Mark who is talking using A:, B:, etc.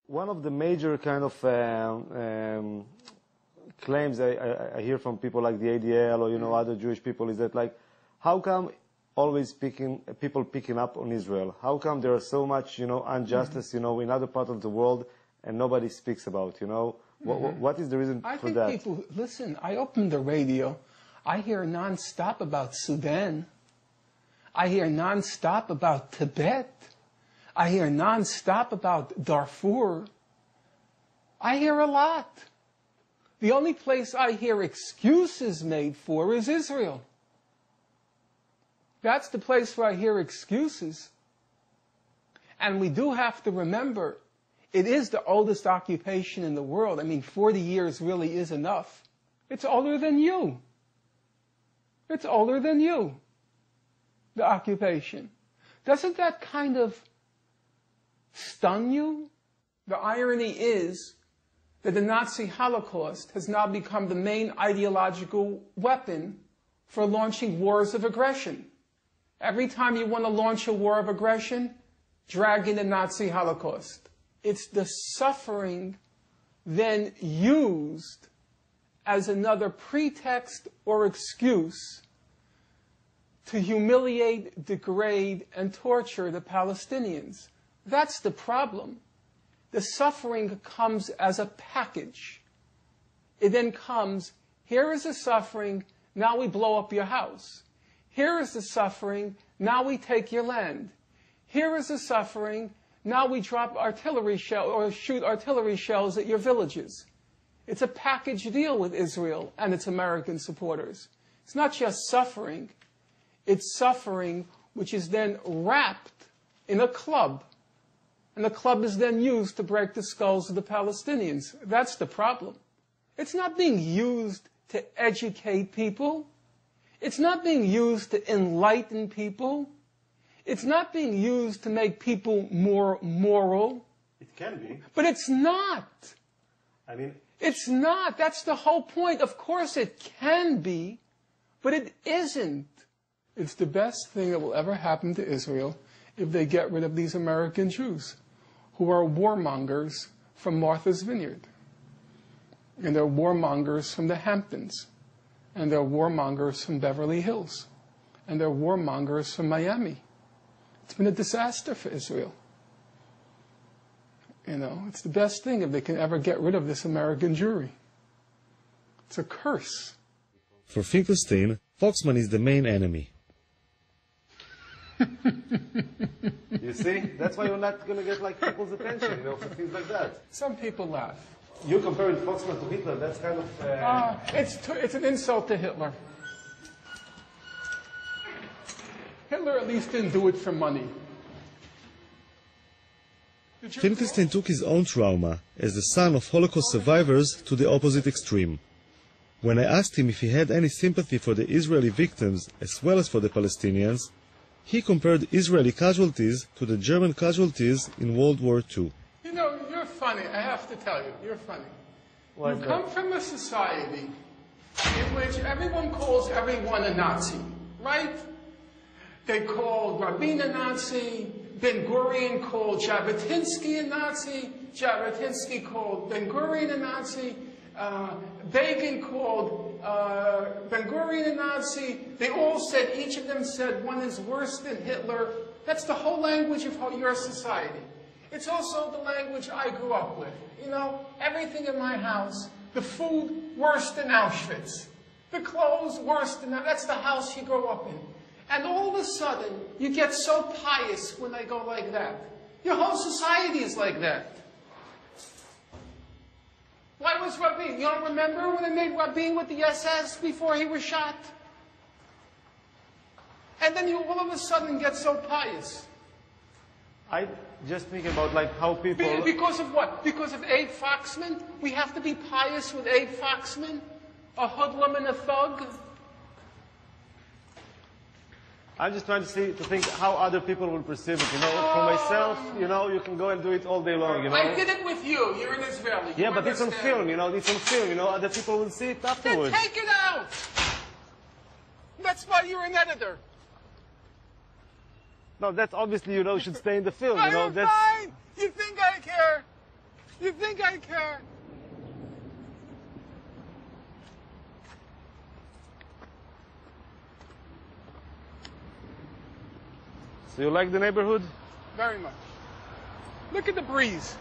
A: One of the major kind of claims I hear from people like the ADL or other Jewish people is that, like, how come always people picking up on Israel? How come there are so much injustice in other parts of the world and nobody speaks about what is the reason for that? I think
B: people listen. I open the radio, I hear nonstop about Sudan. I hear nonstop about Tibet. I hear nonstop about Darfur. I hear a lot. The only place I hear excuses made for is Israel. That's the place where I hear excuses. And we do have to remember, it is the oldest occupation in the world. I mean, 40 years really is enough. It's older than you. It's older than you, the occupation. Doesn't that kind of stun you? The irony is that the Nazi Holocaust has now become the main ideological weapon for launching wars of aggression. Every time you want to launch a war of aggression, drag in the Nazi Holocaust. It's the suffering then used as another pretext or excuse to humiliate, degrade, and torture the Palestinians. That's the problem. The suffering comes as a package. It then comes, here is the suffering, now we blow up your house. Here is the suffering, now we take your land. Here is the suffering, now we drop artillery shell or shoot artillery shells at your villages. It's a package deal with Israel and its American supporters. It's not just suffering. It's suffering which is then wrapped in a club. And the club is then used to break the skulls of the Palestinians. That's the problem. It's not being used to educate people. It's not being used to enlighten people. It's not being used to make people more moral.
A: It can be.
B: But it's not.
A: I mean,
B: it's not. That's the whole point. Of course it can be, but it isn't. It's the best thing that will ever happen to Israel if they get rid of these American Jews who are warmongers from Martha's Vineyard. And they're warmongers from the Hamptons. And they're warmongers from Beverly Hills. And they're warmongers from Miami. It's been a disaster for Israel. It's the best thing if they can ever get rid of this American Jewry. It's a curse.
A: For Finkelstein, Foxman is the main enemy. You see? That's why you're not going to get people's attention, for things like that.
B: Some people laugh.
A: You comparing Foxman to Hitler, that's kind of...
B: It's an insult to Hitler. Hitler at least didn't do it for money.
A: Finkelstein took his own trauma as the son of Holocaust survivors to the opposite extreme. When I asked him if he had any sympathy for the Israeli victims as well as for the Palestinians, he compared Israeli casualties to the German casualties in World War II.
B: You're funny. I have to tell you, you're funny. You come from a society in which everyone calls everyone a Nazi, right? They called Rabin a Nazi, Ben-Gurion called Jabotinsky a Nazi, Jabotinsky called Ben-Gurion a Nazi, Begin called Ben-Gurion a Nazi. They all said, each of them said, one is worse than Hitler. That's the whole language of your society. It's also the language I grew up with. Everything in my house, the food worse than Auschwitz, the clothes worse than that. That's the house you grow up in. And all of a sudden, you get so pious when they go like that. Your whole society is like that. Why was Rabin? You don't remember when they made Rabin with the SS before he was shot? And then you all of a sudden get so pious.
A: I just think about how people...
B: Because of what? Because of Abe Foxman? We have to be pious with Abe Foxman? A hoodlum and a thug?
A: I'm just trying to think how other people will perceive it. For myself, you can go and do it all day long,
B: I did it with you. You're an Israeli.
A: Yeah, but it's on film, it's on film, other people will see it afterwards.
B: Then take it out! That's why you're an editor.
A: No, that's obviously, should stay in the film,
B: I'm fine! You think I care? Okay.
A: So you like the neighborhood?
B: Very much. Look at the breeze.